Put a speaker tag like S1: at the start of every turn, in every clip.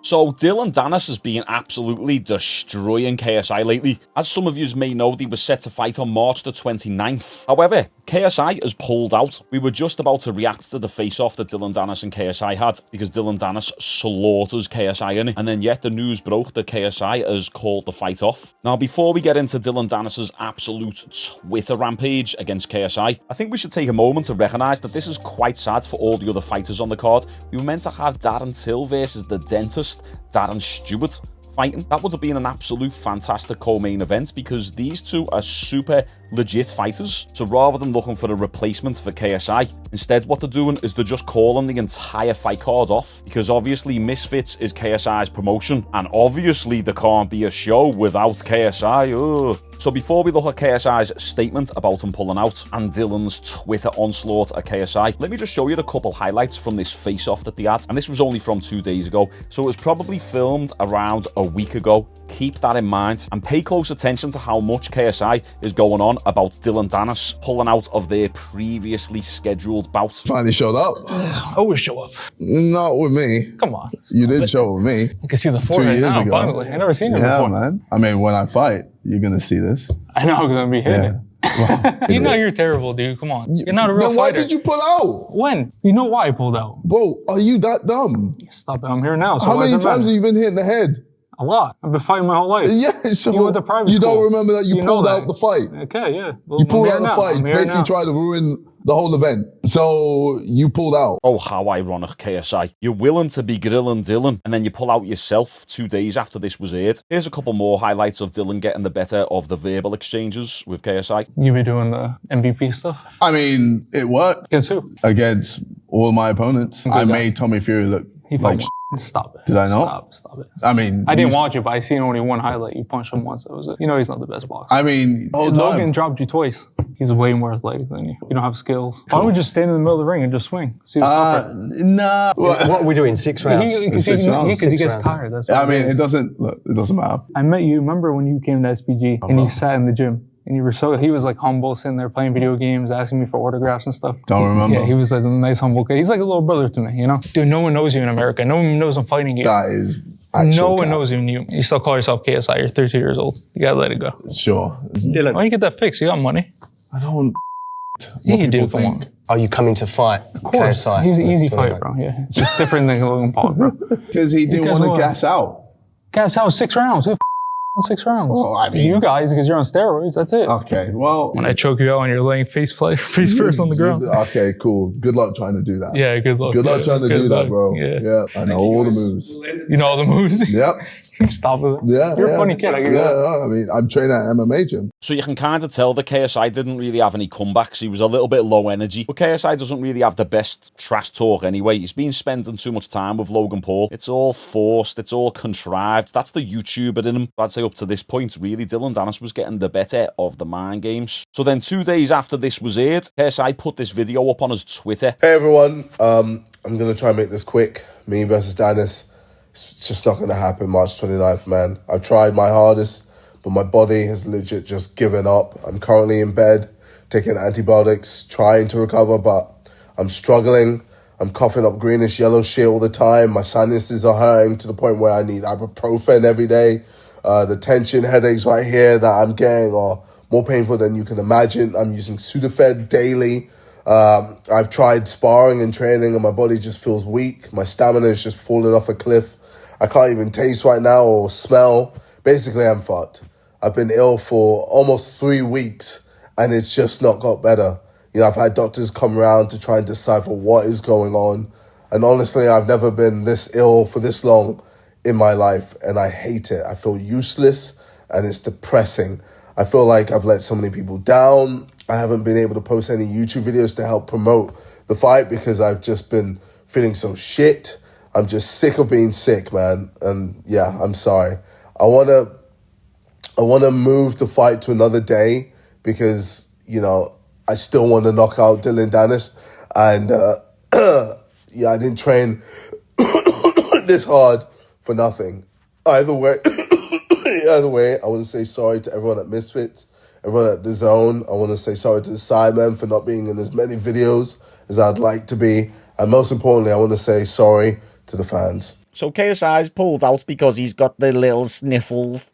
S1: So Dillon Danis has been absolutely destroying KSI lately. As some of you may know, they were set to fight on March the 29th. However, KSI has pulled out. We were just about to react to the face-off that Dillon Danis and KSI had because Dillon Danis slaughters KSI in it. And then yet the news broke that KSI has called the fight off. Now, before we get into Dillon Danis' absolute Twitter rampage against KSI, I think we should take a moment to recognise that this is quite sad for all the other fighters on the card. We were meant to have Darren Till versus the dentist, Darren Stewart, fighting. That would have been an absolute fantastic co-main event because these two are super legit fighters. So rather than looking for a replacement for KSI, instead what they're doing is they're just calling the entire fight card off because obviously Misfits is KSI's promotion and obviously there can't be a show without KSI. Ugh. So before we look at KSI's statement about him pulling out and Dillon's Twitter onslaught at KSI, let me just show you a couple highlights from this face-off that they had. And this was only from 2 days ago, so it was probably filmed around a week ago. Keep that in mind and pay close attention to how much KSI is going on about Dillon Danis pulling out of their previously scheduled bout.
S2: Finally showed up.
S3: Always show up.
S2: Not with me.
S3: Come on.
S2: You did show up with me.
S3: You can see the forehead
S2: 2 years
S3: now,
S2: ago.
S3: finally. I never seen it
S2: Yeah,
S3: before.
S2: man. I mean, when I fight, you're gonna see this.
S3: I know I'm gonna be hitting it.
S2: Well,
S3: You know you're terrible, dude. Come on. You're not a real
S2: then why
S3: fighter.
S2: did you pull out?
S3: When? You know why I pulled out.
S2: Bro, are you that dumb?
S3: Stop it. I'm here now. So
S2: How
S3: why
S2: many
S3: does it
S2: times
S3: matter?
S2: have you been hit in the head?
S3: A lot. I've been fighting my whole life.
S2: Yeah, so
S3: You went to private
S2: you don't
S3: school.
S2: remember that you
S3: You know
S2: pulled
S3: that.
S2: out the fight.
S3: Okay, yeah. Well,
S2: You pulled
S3: I'm
S2: out
S3: here
S2: the
S3: now.
S2: fight,
S3: I'm here
S2: basically
S3: now.
S2: tried to ruin the whole event. So you pulled out.
S1: Oh, how ironic, KSI. You're willing to be grilling Dillon, and then you pull out yourself 2 days after this was aired. Here's a couple more highlights of Dillon getting the better of the verbal exchanges with KSI.
S3: You be doing the MVP stuff?
S2: I mean, it worked
S3: Against who?
S2: against all my opponents. I
S3: guy.
S2: made Tommy Fury look
S3: He
S2: like
S3: fought Stop it.
S2: Did I not?
S3: Stop it.
S2: I mean,
S3: I didn't watch it, but I seen only one highlight. You punched him once. That was it. You know he's not the best boxer.
S2: I mean, the whole
S3: Logan
S2: time.
S3: dropped you twice. He's way more athletic than you. You don't have skills. Why don't we just stand in the middle of the ring and just swing? See what's up there.
S2: Nah.
S4: What are we doing? 6 rounds?
S3: Because
S2: Six rounds.
S3: he
S4: Six
S3: gets
S4: rounds.
S3: tired. That's
S2: I
S3: what
S2: mean,
S3: it is.
S2: it doesn't matter.
S3: I met you. Remember when you came to SPG and you sat in the gym and you were he was like humble, sitting there playing video games, asking me for autographs and stuff.
S2: Don't remember.
S3: Yeah, he was like a nice, humble kid. He's like a little brother to me, you know? Dude, no one knows you in America. No one knows I'm fighting you.
S2: That is
S3: No
S2: actual
S3: one
S2: cap.
S3: knows you. You still call yourself KSI. You're 32 years old. You gotta let it go.
S2: Sure.
S4: Dylan,
S3: Why don't you get that fixed? You got money.
S2: I don't.
S3: Yeah,
S2: what
S3: you do.
S2: people
S3: Come on.
S2: think.
S4: are you coming to fight?
S3: Of course.
S4: KSI?
S3: He's an easy
S4: Tonight.
S3: fight, bro. Yeah. Just different than Logan Paul, bro.
S2: Because he didn't
S3: Guess
S2: want to
S3: what?
S2: gas out.
S3: Guys, that was 6 rounds. Who the won 6 rounds?
S2: Well, I mean-
S3: you guys, because you're on steroids. That's it.
S2: Okay, well.
S3: When I choke you out and you're laying face first on the ground.
S2: Okay, cool. Good luck trying to do that.
S3: Yeah, good luck.
S2: Good luck
S3: Yeah,
S2: trying to
S3: good
S2: do
S3: luck.
S2: that, bro.
S3: Yeah.
S2: I know all the moves.
S3: You know all the moves?
S2: Yep.
S3: Stop with it.
S2: Yeah.
S3: You're
S2: yeah.
S3: a funny kid. I give you that.
S2: Yeah, I mean, I'm training at MMA gym.
S1: So you can kind of tell that KSI didn't really have any comebacks. He was a little bit low energy. But KSI doesn't really have the best trash talk anyway. He's been spending too much time with Logan Paul. It's all forced. It's all contrived. That's the YouTuber in him. I'd say up to this point, really, Dillon Danis was getting the better of the mind games. So then 2 days after this was aired, KSI put this video up on his Twitter.
S5: Hey everyone, I'm going to try and make this quick. Me versus Danis. It's just not going to happen March 29th, man. I've tried my hardest, but my body has legit just given up. I'm currently in bed, taking antibiotics, trying to recover, but I'm struggling. I'm coughing up greenish yellow shit all the time. My sinuses are hurting to the point where I need ibuprofen every day. The tension headaches right here that I'm getting are more painful than you can imagine. I'm using Sudafed daily. I've tried sparring and training and my body just feels weak. My stamina is just falling off a cliff. I can't even taste right now or smell. Basically, I'm fucked. I've been ill for almost 3 weeks and it's just not got better. You know, I've had doctors come around to try and decipher what is going on. And honestly, I've never been this ill for this long in my life and I hate it. I feel useless and it's depressing. I feel like I've let so many people down. I haven't been able to post any YouTube videos to help promote the fight because I've just been feeling so shit. I'm just sick of being sick, man. And yeah, I'm sorry. I want to move the fight to another day because, you know, I still want to knock out Dillon Danis. And yeah, I didn't train this hard for nothing. Either way, I want to say sorry to everyone at Misfits, everyone at The Zone. I want to say sorry to the Sidemen for not being in as many videos as I'd like to be. And most importantly, I want to say sorry to the fans.
S1: So KSI's pulled out because he's got the little sniffles.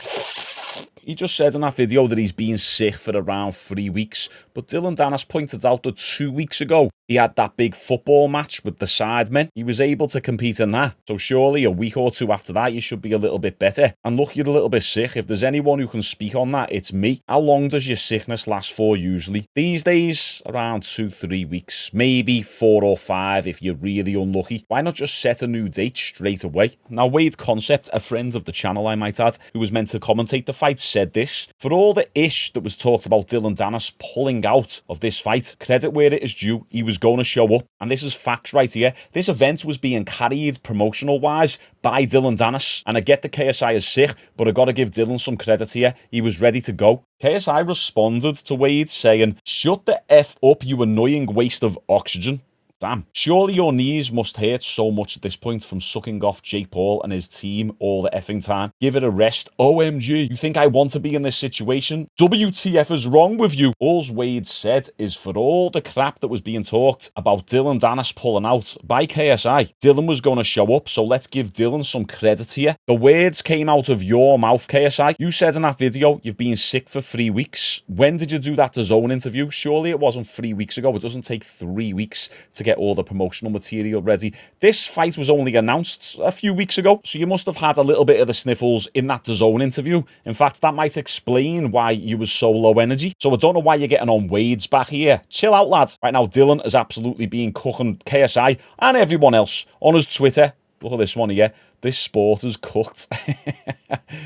S1: He just said in that video that he's been sick for around 3 weeks, but Dillon Danis pointed out that 2 weeks ago he had that big football match with the Sidemen. He was able to compete in that, so surely a week or two after that you should be a little bit better. And look, you're a little bit sick. If there's anyone who can speak on that, it's me. How long does your sickness last for usually? These days, around 2-3 weeks, maybe 4 or 5 if you're really unlucky. Why not just set a new date straight away? Now, Wade Concept, a friend of the channel I might add, who was meant to commentate the fight, said this: for all the ish that was talked about Dillon Danis pulling out of this fight, credit where it is due, he was going to show up. And this is facts right here. This event was being carried promotional wise by Dillon Danis. And I get the KSI is sick, but I got to give Dillon some credit here. He was ready to go. KSI responded to Wade saying, "Shut the F up, you annoying waste of oxygen." Damn. Surely your knees must hurt so much at this point from sucking off Jake Paul and his team all the effing time. Give it a rest. OMG, you think I want to be in this situation? WTF is wrong with you? All Wade said is for all the crap that was being talked about Dillon Danis pulling out by KSI, Dillon was going to show up, so let's give Dillon some credit here. The words came out of your mouth, KSI. You said in that video you've been sick for 3 weeks. When did you do that DAZN interview? Surely it wasn't 3 weeks ago. It doesn't take 3 weeks to get all the promotional material ready. This fight was only announced a few weeks ago, so you must have had a little bit of the sniffles in that DAZN interview. In fact, that might explain why you was so low energy. So I don't know why you're getting on Wade's back here. Chill out, lad. Right now, Dillon has absolutely been cooking KSI and everyone else on his Twitter. Look at this one here. This sport is cooked.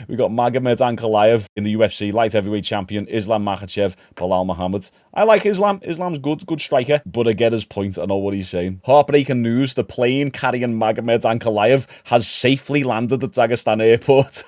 S1: We got Magomed Ankalaev in the UFC, light heavyweight champion, Islam Makhachev, Bilal Muhammad. I like Islam. Islam's good striker, but I get his point. I know what he's saying. Heartbreaking news, the plane carrying Magomed Ankalaev has safely landed at Dagestan airport.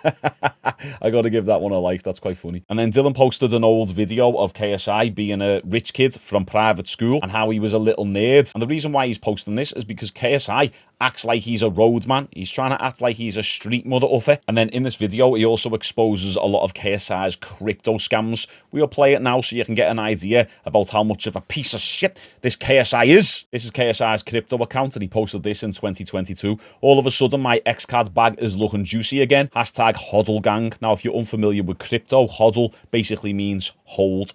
S1: I gotta give that one a like, that's quite funny. And then Dillon posted an old video of KSI being a rich kid from private school and how he was a little nerd. And the reason why he's posting this is because KSI acts like he's a roadman. He's trying to act like he's a street mother uffer. And then in this video, he also exposes a lot of KSI's crypto scams. We'll play it now so you can get an idea about how much of a piece of shit this KSI is. This is KSI's crypto account, and he posted this in 2022. All of a sudden, my XCAD bag is looking juicy again. Hashtag HODL gang. Now, if you're unfamiliar with crypto, HODL basically means hold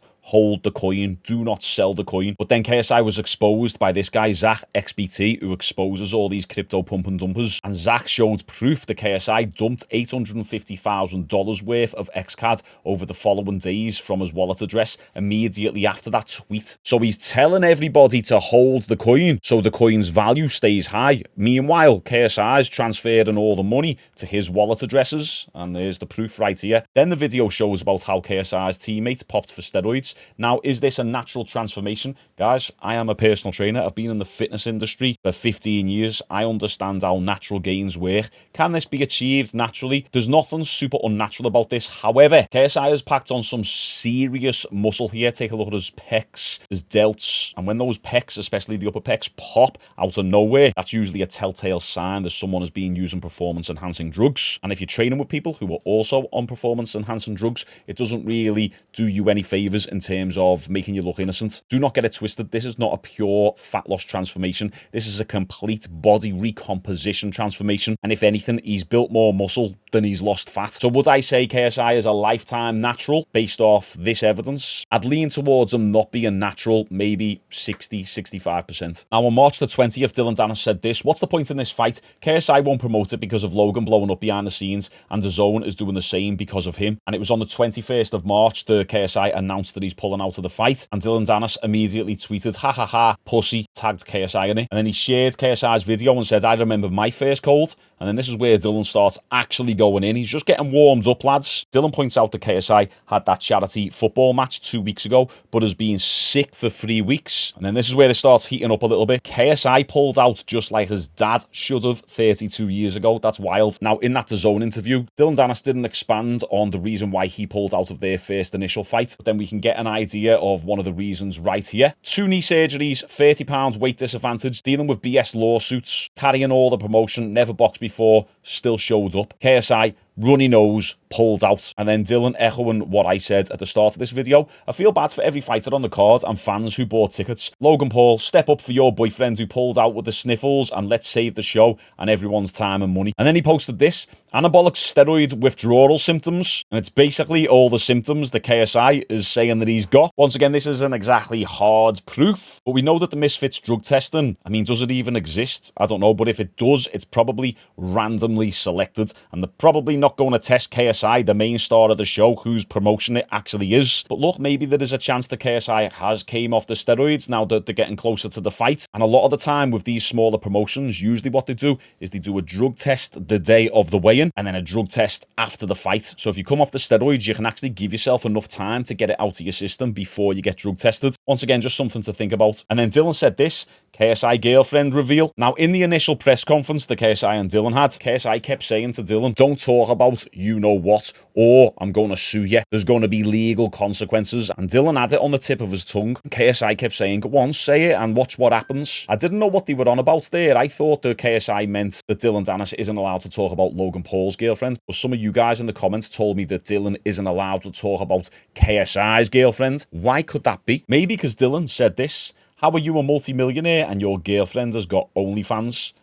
S1: the coin, do not sell the coin. But then KSI was exposed by this guy, Zach XBT, who exposes all these crypto pump and dumpers. And Zach showed proof that KSI dumped $850,000 worth of XCAD over the following days from his wallet address immediately after that tweet. So he's telling everybody to hold the coin so the coin's value stays high. Meanwhile, KSI's transferring all the money to his wallet addresses. And there's the proof right here. Then the video shows about how KSI's teammate popped for steroids. Now, is this a natural transformation? Guys, I am a personal trainer. I've been in the fitness industry for 15 years. I understand how natural gains work. Can this be achieved naturally? There's nothing super unnatural about this. However, KSI has packed on some serious muscle here. Take a look at his pecs, his delts. And when those pecs, especially the upper pecs, pop out of nowhere, that's usually a telltale sign that someone has been using performance-enhancing drugs. And if you're training with people who are also on performance-enhancing drugs, it doesn't really do you any favors in terms of making you look innocent. Do not get it twisted. This is not a pure fat loss transformation. This is a complete body recomposition transformation. And if anything, he's built more muscle than he's lost fat. So would I say KSI is a lifetime natural based off this evidence? I'd lean towards him not being natural, maybe 60-65%. Now on March the 20th, Dillon Danis said this: what's the point in this fight? KSI won't promote it because of Logan blowing up behind the scenes, and DAZN is doing the same because of him. And it was on the 21st of March the KSI announced that he's pulling out of the fight, and Dillon Danis immediately tweeted, "Ha ha ha, pussy," tagged KSI in it. And then he shared KSI's video and said, "I remember my first cold." And then this is where Dillon starts actually going in. He's just getting warmed up, lads. Dillon points out that KSI had that charity football match 2 weeks ago, but has been sick for 3 weeks. And then this is where it starts heating up a little bit. KSI pulled out just like his dad should have 32 years ago. That's wild. Now, in that DAZN interview, Dillon Danis didn't expand on the reason why he pulled out of their first initial fight, but then we can get an idea of one of the reasons right here. 2 knee surgeries, 30 pounds weight disadvantage, dealing with BS lawsuits, carrying all the promotion, never boxed before, still showed up. KSI runny nose, pulled out. And then Dillon echoing what I said at the start of this video. I feel bad for every fighter on the card and fans who bought tickets. Logan Paul, step up for your boyfriend who pulled out with the sniffles, and let's save the show and everyone's time and money. And then he posted this: anabolic steroid withdrawal symptoms. And it's basically all the symptoms that KSI is saying that he's got. Once again, this isn't exactly hard proof, but we know that the Misfits drug testing, I mean, does it even exist? I don't know, but if it does, it's probably randomly selected, and they're probably not going to test KSI, the main star of the show, whose promotion it actually is. But look, maybe there is a chance that KSI has came off the steroids now that they're getting closer to the fight. And a lot of the time with these smaller promotions, usually what they do is they do a drug test the day of the weigh-in and then a drug test after the fight. So if you come off the steroids, you can actually give yourself enough time to get it out of your system before you get drug tested. Once again, just something to think about. And then Dillon said this: KSI girlfriend reveal. Now, in the initial press conference that KSI and Dillon had, KSI kept saying to Dillon, don't talk about you know what, or I'm going to sue you. There's going to be legal consequences. And Dillon had it on the tip of his tongue. KSI kept saying, go on, say it and watch what happens. I didn't know what they were on about there. I thought that KSI meant that Dillon Danis isn't allowed to talk about Logan Paul's girlfriend. But some of you guys in the comments told me that Dillon isn't allowed to talk about KSI's girlfriend. Why could that be? Maybe because Dillon said this: how are you a multi-millionaire and your girlfriend has got OnlyFans?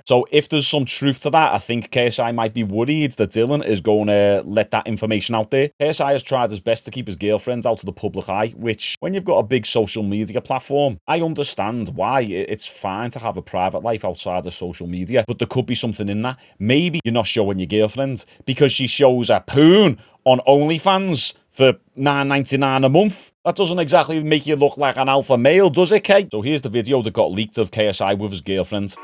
S1: So if there's some truth to that, I think KSI might be worried that Dillon is going to let that information out there. KSI has tried his best to keep his girlfriend out of the public eye, which, when you've got a big social media platform, I understand why. It's fine to have a private life outside of social media, but there could be something in that. Maybe you're not showing your girlfriend because she shows a poon on OnlyFans for $9.99 a month. That doesn't exactly make you look like an alpha male, does it, Kay? So here's the video that got leaked of KSI with his girlfriend.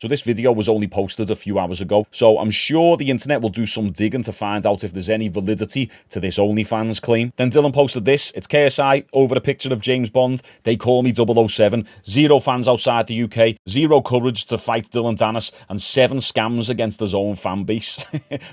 S1: So this video was only posted a few hours ago, so I'm sure the internet will do some digging to find out if there's any validity to this OnlyFans claim. Then Dillon posted this: it's KSI over a picture of James Bond. They call me 007. 0 fans outside the UK. 0 courage to fight Dillon Danis, and 7 scams against his own fan base.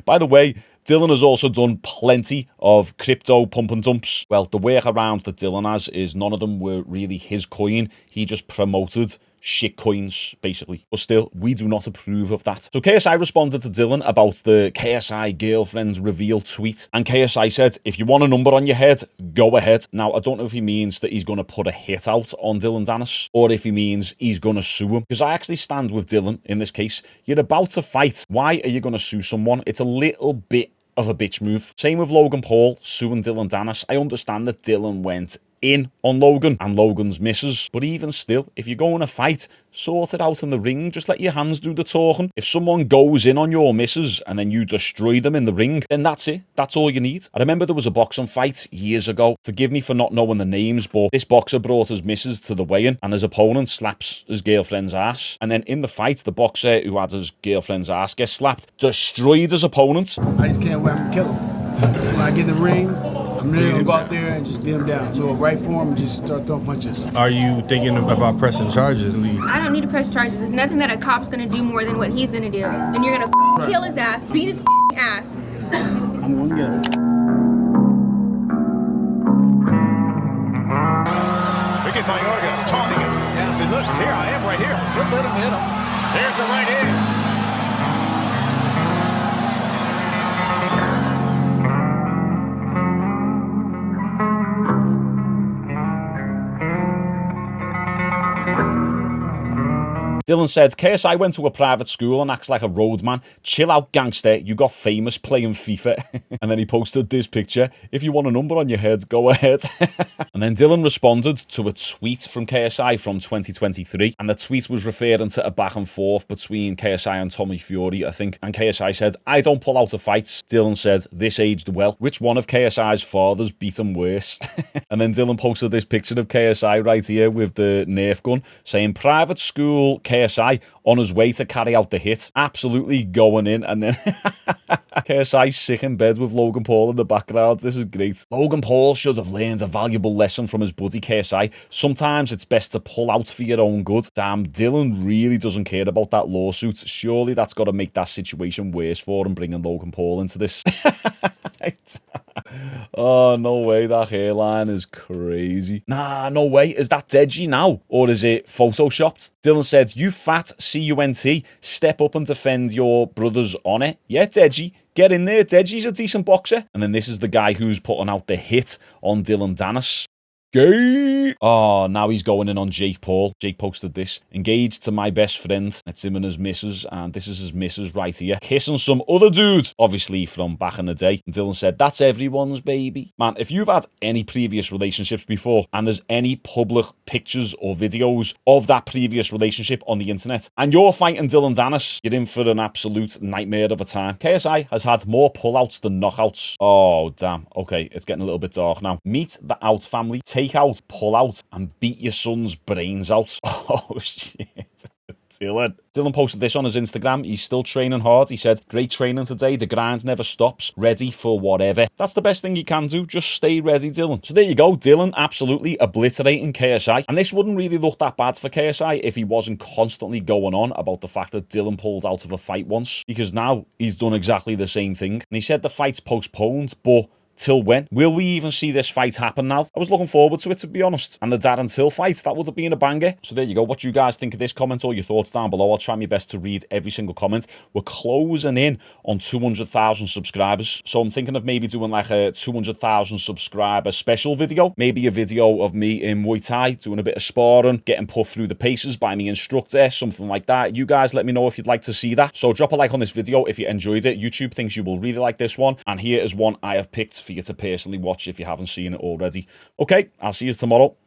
S1: By the way, Dillon has also done plenty of crypto pump and dumps. Well, the workaround that Dillon has is none of them were really his coin. He just promoted shit coins, basically. But still, we do not approve of that. So KSI responded to Dillon about the KSI girlfriend reveal tweet, and KSI said, if you want a number on your head, go ahead. Now, I don't know if he means that he's going to put a hit out on Dillon Danis, or if he means he's going to sue him, because I actually stand with Dillon in this case. You're about to fight. Why are you going to sue someone? It's a little bit of a bitch move. Same with Logan Paul suing Dillon Danis. I understand that Dillon went in on Logan and Logan's misses, but even still, if you're going to fight, sort it out in the ring. Just let your hands do the talking. If someone goes in on your misses and then you destroy them in the ring, then that's it. That's all you need. I remember there was a boxing fight years ago. Forgive me for not knowing the names, but this boxer brought his misses to the weigh-in and his opponent slaps his girlfriend's ass. And then in the fight, the boxer who had his girlfriend's ass get slapped destroyed his opponent.
S6: I just can't wait. I'm gonna kill him. When I get in the ring, I'm really gonna go out there and just beat him down. So right for him and just start throwing punches.
S7: Are you thinking about pressing charges?
S8: I don't need to press charges. There's nothing that a cop's gonna do more than what he's gonna do. And you're gonna kill his ass, beat his ass.
S6: I'm gonna get him.
S9: Look at Mayorga taunting him. Yeah. Say, look, here I am right here. Good, let him hit him. There's a right hand.
S1: Dillon said, KSI went to a private school and acts like a roadman. Chill out, gangster. You got famous playing FIFA. And then he posted this picture. If you want a number on your head, go ahead. And then Dillon responded to a tweet from KSI from 2023. And the tweet was referring to a back and forth between KSI and Tommy Fury, I think. And KSI said, I don't pull out of fights. Dillon said, this aged well. Which one of KSI's fathers beat him worse? And then Dillon posted this picture of KSI right here with the Nerf gun saying, private school KSI on his way to carry out the hit. Absolutely going in. And then KSI sick in bed with Logan Paul in the background. This is great. Logan Paul should have learned a valuable lesson from his buddy KSI. Sometimes it's best to pull out for your own good. Damn, Dillon really doesn't care about that lawsuit. Surely that's got to make that situation worse for him, bringing Logan Paul into this. Oh, no way. That hairline is crazy. Nah, no way. Is that Deji now? Or is it photoshopped? Dillon said, you fat CUNT. Step up and defend your brother's honour. Yeah, Deji. Get in there. Deji's a decent boxer. And then this is the guy who's putting out the hit on Dillon Danis. Gay. Oh, now he's going in on Jake Paul. Jake posted this. Engaged to my best friend. It's him and his missus, and this is his missus right here. Kissing some other dude, obviously from back in the day. And Dillon said, that's everyone's baby. Man, if you've had any previous relationships before, and there's any public pictures or videos of that previous relationship on the internet, and you're fighting Dillon Danis, you're in for an absolute nightmare of a time. KSI has had more pullouts than knockouts. Oh, damn. Okay, it's getting a little bit dark now. Meet the Out family. Take out, pull out, and beat your son's brains out. Oh, shit. Dillon posted this on his Instagram. He's still training hard. He said, great training today. The grind never stops. Ready for whatever. That's the best thing you can do. Just stay ready, Dillon. So there you go. Dillon absolutely obliterating KSI. And this wouldn't really look that bad for KSI if he wasn't constantly going on about the fact that Dillon pulled out of a fight once. Because now he's done exactly the same thing. And he said the fight's postponed, but till when? Will we even see this fight happen now? I was looking forward to it, to be honest. And the Darren Till fight, that would have been a banger. So there you go. What do you guys think of this? Comment all your thoughts down below. I'll try my best to read every single comment. We're closing in on 200,000 subscribers. So I'm thinking of maybe doing like a 200,000 subscriber special video. Maybe a video of me in Muay Thai, doing a bit of sparring, getting put through the paces by me instructor, something like that. You guys let me know if you'd like to see that. So drop a like on this video if you enjoyed it. YouTube thinks you will really like this one. And here is one I have picked for you to personally watch if you haven't seen it already. Okay, I'll see you tomorrow.